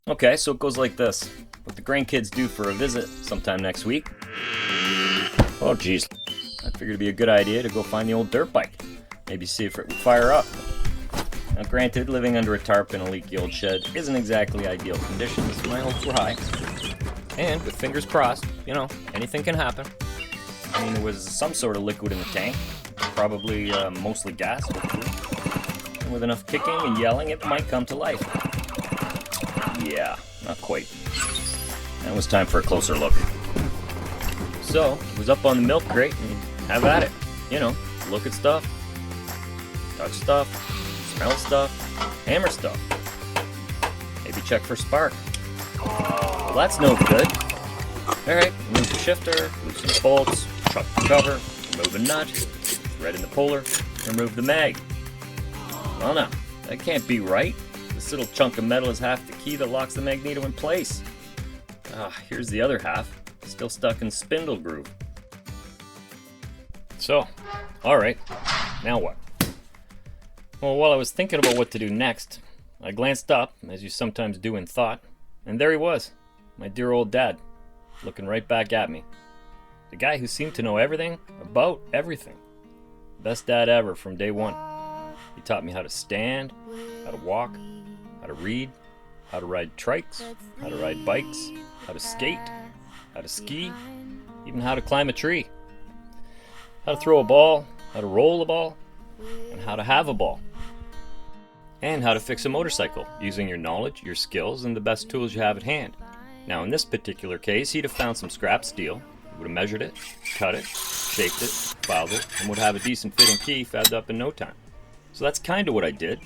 Okay, so it goes like this. What the grandkids do for a visit sometime next week. Oh geez, I figured it'd be a good idea to go find the old dirt bike. Maybe see if it would fire up. Now granted, living under a tarp in a leaky old shed isn't exactly ideal conditions. My hopes were high. And with fingers crossed, anything can happen. I mean, there was some sort of liquid in the tank. Probably mostly gas, hopefully. And with enough kicking and yelling, it might come to life. Yeah, not quite. Now it was time for a closer look. So, it was up on the milk crate and have at it. Look at stuff, touch stuff, smell stuff, hammer stuff. Maybe check for spark. Well, that's no good. Alright, remove the shifter, loosen the bolts, chuck the cover, remove a nut, thread in the puller, remove the mag. Well now, that can't be right. This little chunk of metal is half the key that locks the magneto in place. Here's the other half, still stuck in spindle groove. So, alright, now what? Well, while I was thinking about what to do next, I glanced up, as you sometimes do in thought, and there he was, my dear old dad, looking right back at me. The guy who seemed to know everything about everything. Best dad ever from day one. He taught me how to stand, how to walk, how to read, how to ride trikes, how to ride bikes, how to skate, how to ski, even how to climb a tree, how to throw a ball, how to roll a ball, and how to have a ball, and how to fix a motorcycle using your knowledge, your skills, and the best tools you have at hand. Now in this particular case, he'd have found some scrap steel, would have measured it, cut it, shaped it, filed it, and would have a decent fitting key fabbed up in no time. So that's kind of what I did.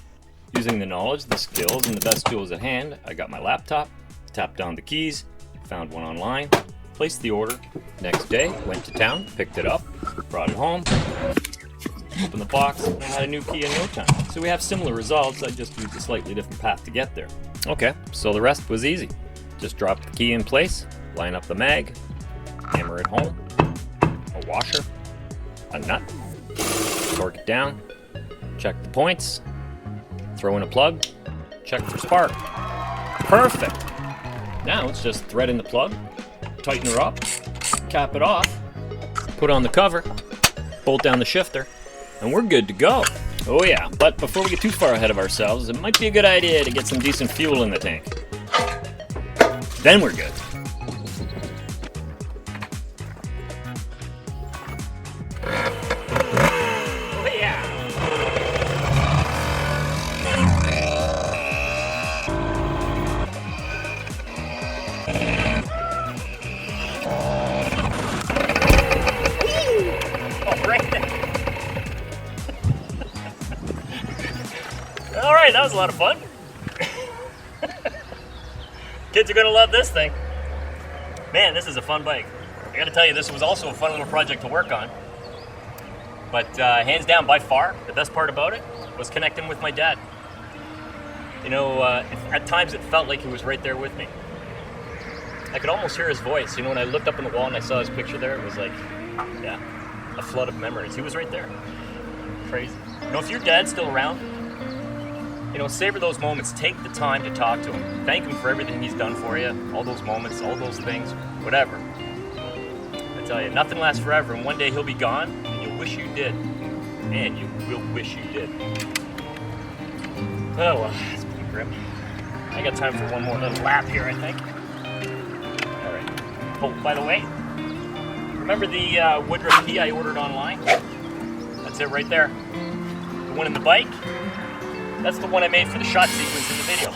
Using the knowledge, the skills, and the best tools at hand, I got my laptop, tapped down the keys, found one online, placed the order. Next day, went to town, picked it up, brought it home, opened the box, and I had a new key in no time. So we have similar results, I just used a slightly different path to get there. Okay, so the rest was easy. Just drop the key in place, line up the mag, hammer it home, a washer, a nut, torque it down, check the points, throw in a plug, check for spark. Perfect! Now it's just thread in the plug, tighten her up, cap it off, put on the cover, bolt down the shifter, and we're good to go. Oh yeah, but before we get too far ahead of ourselves, it might be a good idea to get some decent fuel in the tank. Then we're good. Oh yeah! Alright, that was a lot of fun. Kids are gonna love this thing. Man, this is a fun bike. I gotta tell you, this was also a fun little project to work on. But hands down, by far, the best part about it was connecting with my dad. At times it felt like he was right there with me. I could almost hear his voice. When I looked up on the wall and I saw his picture there, it was like, yeah, a flood of memories. He was right there. Crazy. If your dad's still around, savor those moments. Take the time to talk to him. Thank him for everything he's done for you. All those moments, all those things, whatever. I tell you, nothing lasts forever, and one day he'll be gone, and you'll wish you did. And you will wish you did. Oh, well, it's pretty grim. I got time for one more little lap here, I think. All right. Oh, by the way, remember the Woodruff key I ordered online? That's it right there. The one in the bike? That's the one I made for the shot sequence in the video.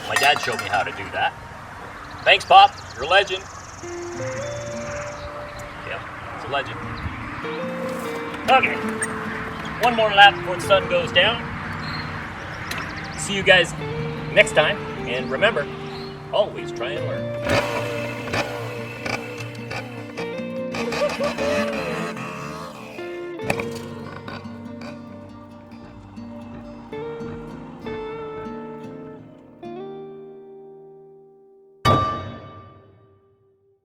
My dad showed me how to do that. Thanks, Pop. You're a legend. Yeah, it's a legend. Okay. One more lap before the sun goes down. See you guys next time. And remember, always try and learn.